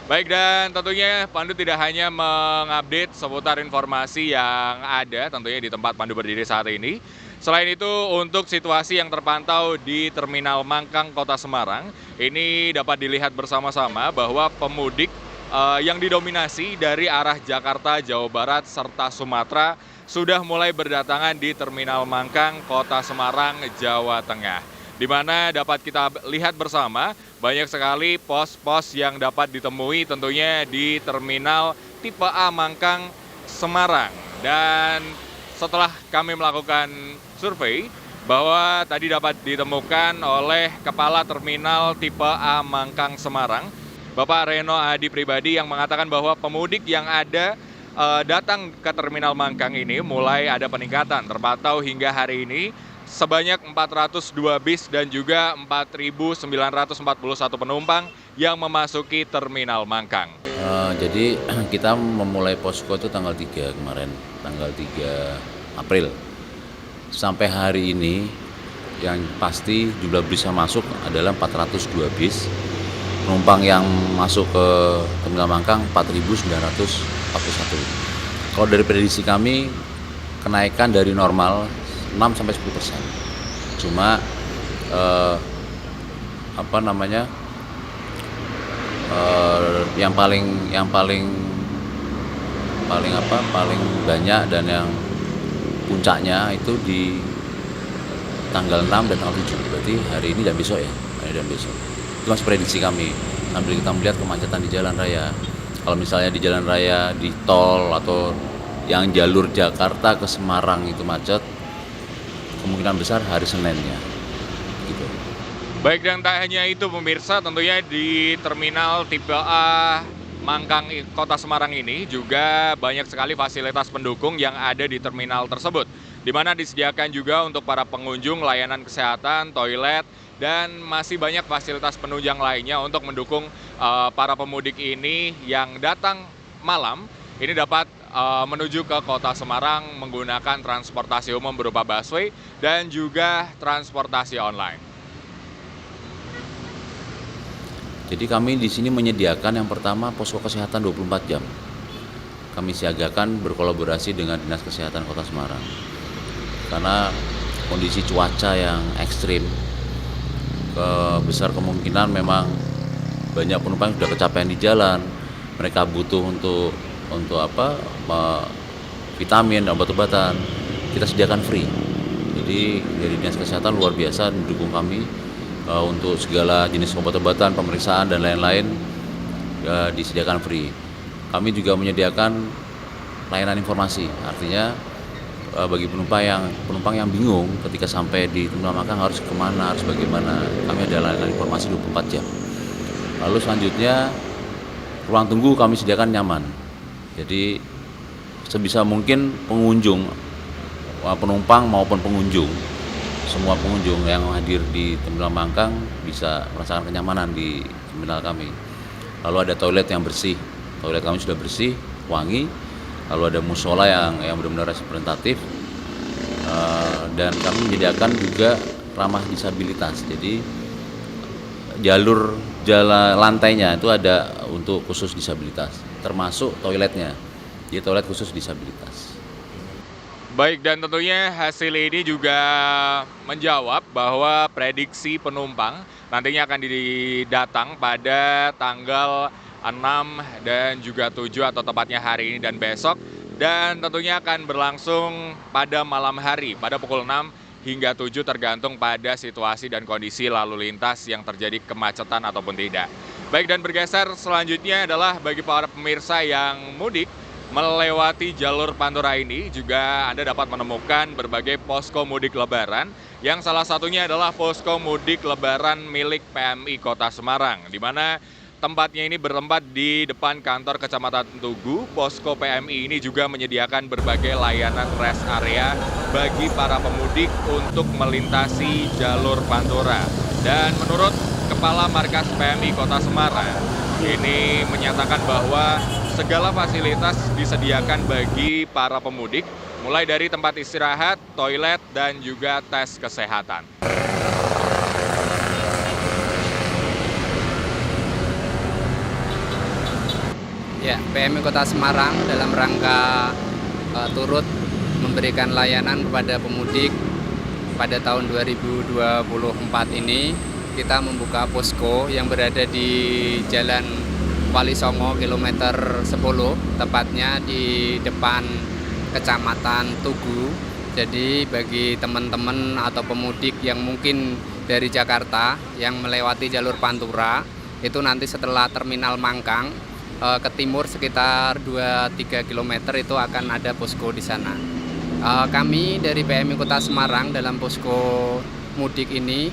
Baik, dan tentunya Pandu tidak hanya mengupdate seputar informasi yang ada tentunya di tempat Pandu berdiri saat ini. Selain itu, untuk situasi yang terpantau di Terminal Mangkang, Kota Semarang, ini dapat dilihat bersama-sama bahwa pemudik yang didominasi dari arah Jakarta, Jawa Barat, serta Sumatera sudah mulai berdatangan di Terminal Mangkang, Kota Semarang, Jawa Tengah. Di mana dapat kita lihat bersama banyak sekali pos-pos yang dapat ditemui tentunya di Terminal Tipe A Mangkang, Semarang. Dan setelah kami melakukan survei bahwa tadi dapat ditemukan oleh Kepala Terminal Tipe A Mangkang, Semarang, Bapak Reno Adi Pribadi, yang mengatakan bahwa pemudik yang ada datang ke Terminal Mangkang ini mulai ada peningkatan terpantau hingga hari ini sebanyak 402 bis dan juga 4.941 penumpang yang memasuki Terminal Mangkang. Jadi kita memulai posko itu tanggal 3 kemarin, tanggal 3 April. Sampai hari ini yang pasti jumlah bis yang masuk adalah 402 bis. Penumpang yang masuk ke Terminal Mangkang 4.941. Kalau dari prediksi kami, kenaikan dari normal 6-10%. Cuma yang paling banyak dan yang puncaknya itu di tanggal 6 dan tanggal 7. Berarti hari ini dan besok ya. Hari dan besok. Itu masih prediksi kami. Sambil kita melihat kemacetan di jalan raya. Kalau misalnya di jalan raya, di tol atau yang jalur Jakarta ke Semarang itu macet, kemungkinan besar hari Seninnya. Gitu. Baik, dan tak hanya itu pemirsa, tentunya di Terminal Tipe A Mangkang, Kota Semarang ini juga banyak sekali fasilitas pendukung yang ada di terminal tersebut, di mana disediakan juga untuk para pengunjung layanan kesehatan, toilet, dan masih banyak fasilitas penunjang lainnya untuk mendukung para pemudik ini yang datang malam ini dapat menuju ke Kota Semarang menggunakan transportasi umum berupa busway dan juga transportasi online. Jadi kami di sini menyediakan yang pertama posko kesehatan 24 jam. Kami siagakan berkolaborasi dengan Dinas Kesehatan Kota Semarang. Karena kondisi cuaca yang ekstrim, besar kemungkinan memang banyak penumpang sudah kecapean di jalan. Mereka butuh untuk vitamin dan obat-obatan. Kita sediakan free. Jadi dari Dinas Kesehatan luar biasa mendukung kami untuk segala jenis obat-obatan, pemeriksaan dan lain-lain disediakan free. Kami juga menyediakan layanan informasi, artinya bagi penumpang yang bingung ketika sampai di Terminal Mangkang harus kemana, harus bagaimana, kami ada layanan informasi 24 jam. Lalu selanjutnya ruang tunggu kami sediakan nyaman. Jadi sebisa mungkin penumpang maupun pengunjung, semua pengunjung yang hadir di Terminal Mangkang bisa merasakan kenyamanan di terminal kami. Lalu ada toilet yang bersih, toilet kami sudah bersih, wangi. Lalu ada musola yang benar-benar representatif, dan kami menyediakan juga ramah disabilitas. Jadi jalur lantainya itu ada untuk khusus disabilitas, termasuk toiletnya. Jadi toilet khusus disabilitas. Baik, dan tentunya hasil ini juga menjawab bahwa prediksi penumpang nantinya akan didatang pada tanggal 6 dan juga 7 atau tepatnya hari ini dan besok. Dan tentunya akan berlangsung pada malam hari, pada pukul 6 hingga 7 tergantung pada situasi dan kondisi lalu lintas yang terjadi kemacetan ataupun tidak. Baik, dan bergeser selanjutnya adalah bagi para pemirsa yang mudik melewati jalur Pantura ini juga Anda dapat menemukan berbagai posko mudik lebaran yang salah satunya adalah posko mudik lebaran milik PMI Kota Semarang, di mana tempatnya ini bertempat di depan kantor Kecamatan Tugu. Posko PMI ini juga menyediakan berbagai layanan rest area bagi para pemudik untuk melintasi jalur Pantura. Dan menurut Kepala Markas PMI Kota Semarang, ini menyatakan bahwa segala fasilitas disediakan bagi para pemudik, mulai dari tempat istirahat, toilet, dan juga tes kesehatan. Ya, PMI Kota Semarang dalam rangka turut memberikan layanan kepada pemudik pada tahun 2024 ini, kita membuka posko yang berada di Jalan Wali Songo kilometer 10, tepatnya di depan Kecamatan Tugu. Jadi bagi teman-teman atau pemudik yang mungkin dari Jakarta yang melewati jalur Pantura, itu nanti setelah Terminal Mangkang ke timur sekitar 2-3 km itu akan ada posko di sana. Kami dari PMI Kota Semarang dalam posko mudik ini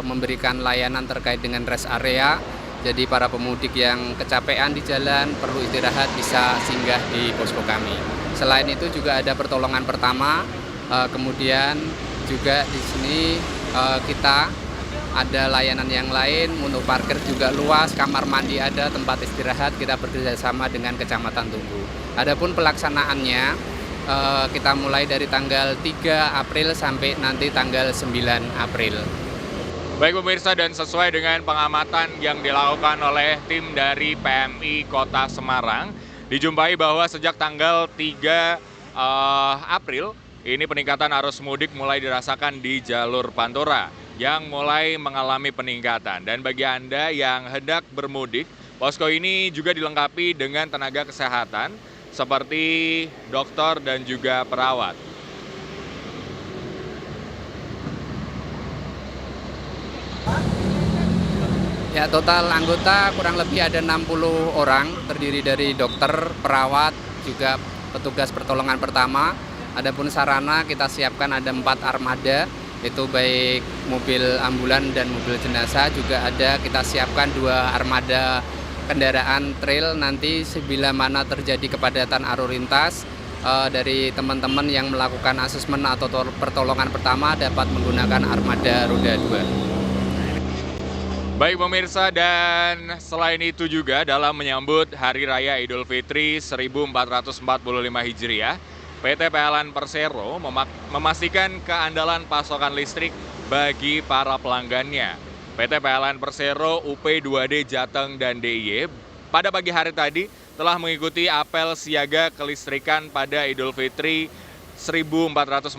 memberikan layanan terkait dengan rest area. Jadi para pemudik yang kecapean di jalan perlu istirahat bisa singgah di posko kami. Selain itu juga ada pertolongan pertama, kemudian juga di sini kita ada layanan yang lain, untuk parkir juga luas, kamar mandi ada, tempat istirahat, kita bekerjasama dengan Kecamatan Tugu. Adapun pelaksanaannya kita mulai dari tanggal 3 April sampai nanti tanggal 9 April. Baik pemirsa, dan sesuai dengan pengamatan yang dilakukan oleh tim dari PMI Kota Semarang, dijumpai bahwa sejak tanggal 3 April, ini peningkatan arus mudik mulai dirasakan di jalur Pantura yang mulai mengalami peningkatan. Dan bagi Anda yang hendak bermudik, posko ini juga dilengkapi dengan tenaga kesehatan seperti dokter dan juga perawat. Ya, total anggota kurang lebih ada 60 orang, terdiri dari dokter, perawat, juga petugas pertolongan pertama. Adapun sarana kita siapkan ada 4 armada, itu baik mobil ambulan dan mobil jenazah. Juga ada kita siapkan 2 armada kendaraan trail, nanti bila mana terjadi kepadatan arus lintas, dari teman-teman yang melakukan asesmen atau pertolongan pertama dapat menggunakan armada roda 2. Baik pemirsa, dan selain itu juga dalam menyambut Hari Raya Idul Fitri 1445 Hijriah, PT PLN Persero memastikan keandalan pasokan listrik bagi para pelanggannya. PT PLN Persero UP2D Jateng dan DIY pada pagi hari tadi telah mengikuti apel siaga kelistrikan pada Idul Fitri 1445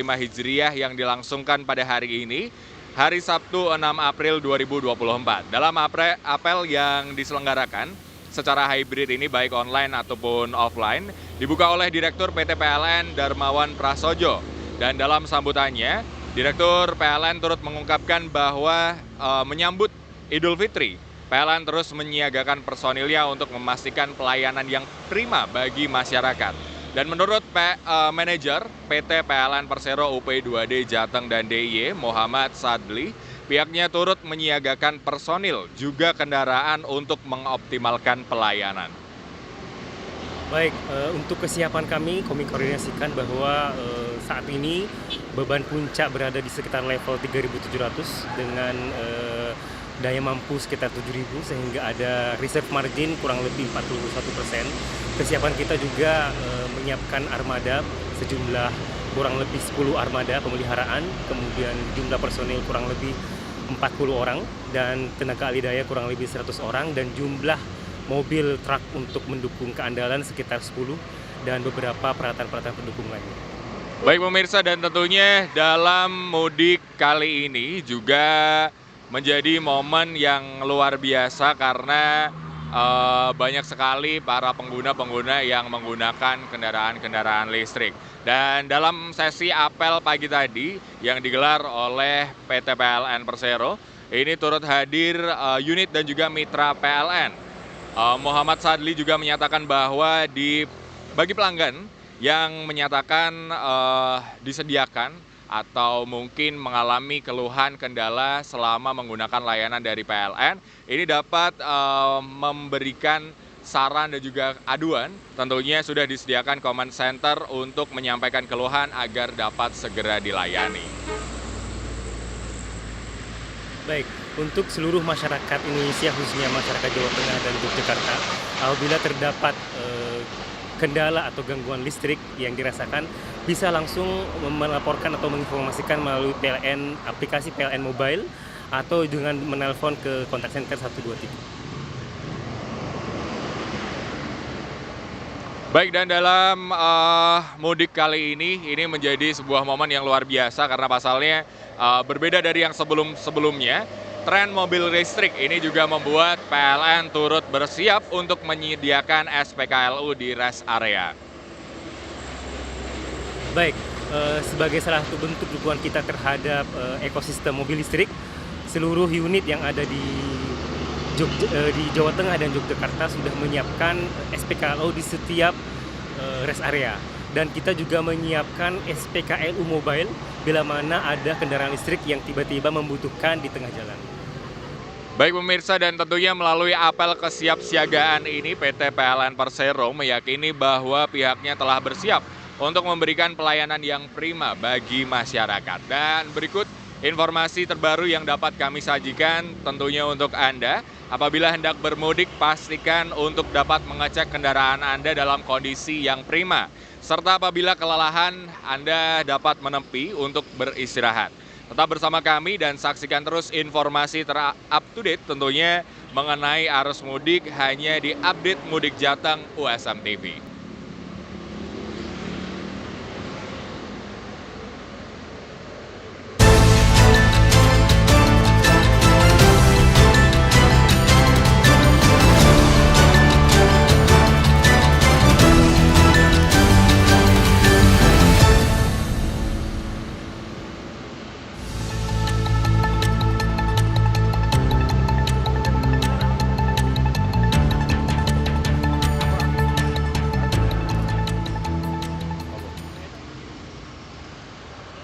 Hijriah yang dilangsungkan pada hari ini, hari Sabtu 6 April 2024. Dalam apel yang diselenggarakan secara hybrid ini baik online ataupun offline, dibuka oleh Direktur PT PLN Darmawan Prasojo. Dan dalam sambutannya, Direktur PLN turut mengungkapkan bahwa menyambut Idul Fitri, PLN terus menyiagakan personilnya untuk memastikan pelayanan yang prima bagi masyarakat. Dan menurut manajer PT PLN Persero UP2D Jateng dan DIY, Muhammad Sadli, pihaknya turut menyiagakan personil juga kendaraan untuk mengoptimalkan pelayanan. Baik, untuk kesiapan kami koordinasikan bahwa saat ini beban puncak berada di sekitar level 3.700 dengan daya mampu sekitar 7.000, sehingga ada reserve margin kurang lebih 41%. Kesiapan kita juga menyiapkan armada sejumlah kurang lebih 10 armada pemeliharaan, kemudian jumlah personil kurang lebih 40 orang, dan tenaga ahli daya kurang lebih 100 orang, dan jumlah mobil truk untuk mendukung keandalan sekitar 10, dan beberapa peralatan-peralatan pendukung lainnya. Baik pemirsa, dan tentunya dalam mudik kali ini juga menjadi momen yang luar biasa karena banyak sekali para pengguna-pengguna yang menggunakan kendaraan-kendaraan listrik. Dan dalam sesi apel pagi tadi yang digelar oleh PT PLN Persero, ini turut hadir unit dan juga mitra PLN. Muhammad Sadli juga menyatakan bahwa bagi pelanggan yang menyatakan disediakan atau mungkin mengalami keluhan kendala selama menggunakan layanan dari PLN, ini dapat memberikan saran dan juga aduan. Tentunya sudah disediakan command center untuk menyampaikan keluhan agar dapat segera dilayani. Baik, untuk seluruh masyarakat Indonesia, khususnya masyarakat Jawa Tengah dan Yogyakarta, apabila terdapat kendala atau gangguan listrik yang dirasakan, bisa langsung melaporkan atau menginformasikan melalui PLN, aplikasi PLN Mobile, atau dengan menelpon ke kontak center 123. Baik, dan dalam mudik kali ini menjadi sebuah momen yang luar biasa karena pasalnya berbeda dari yang sebelum-sebelumnya. Tren mobil listrik ini juga membuat PLN turut bersiap untuk menyediakan SPKLU di rest area. Baik, sebagai salah satu bentuk dukungan kita terhadap ekosistem mobil listrik, seluruh unit yang ada di di Jawa Tengah dan Yogyakarta sudah menyiapkan SPKLU di setiap rest area. Dan kita juga menyiapkan SPKLU mobile bila mana ada kendaraan listrik yang tiba-tiba membutuhkan di tengah jalan. Baik pemirsa, dan tentunya melalui apel kesiapsiagaan ini PT PLN Persero meyakini bahwa pihaknya telah bersiap untuk memberikan pelayanan yang prima bagi masyarakat. Dan berikut informasi terbaru yang dapat kami sajikan tentunya untuk Anda. Apabila hendak bermudik, pastikan untuk dapat mengecek kendaraan Anda dalam kondisi yang prima. Serta apabila kelelahan, Anda dapat menepi untuk beristirahat. Tetap bersama kami dan saksikan terus informasi up-to-date tentunya mengenai arus mudik hanya di Update Mudik Jateng USM TV.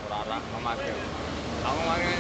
Rara memakai. Kamu pakai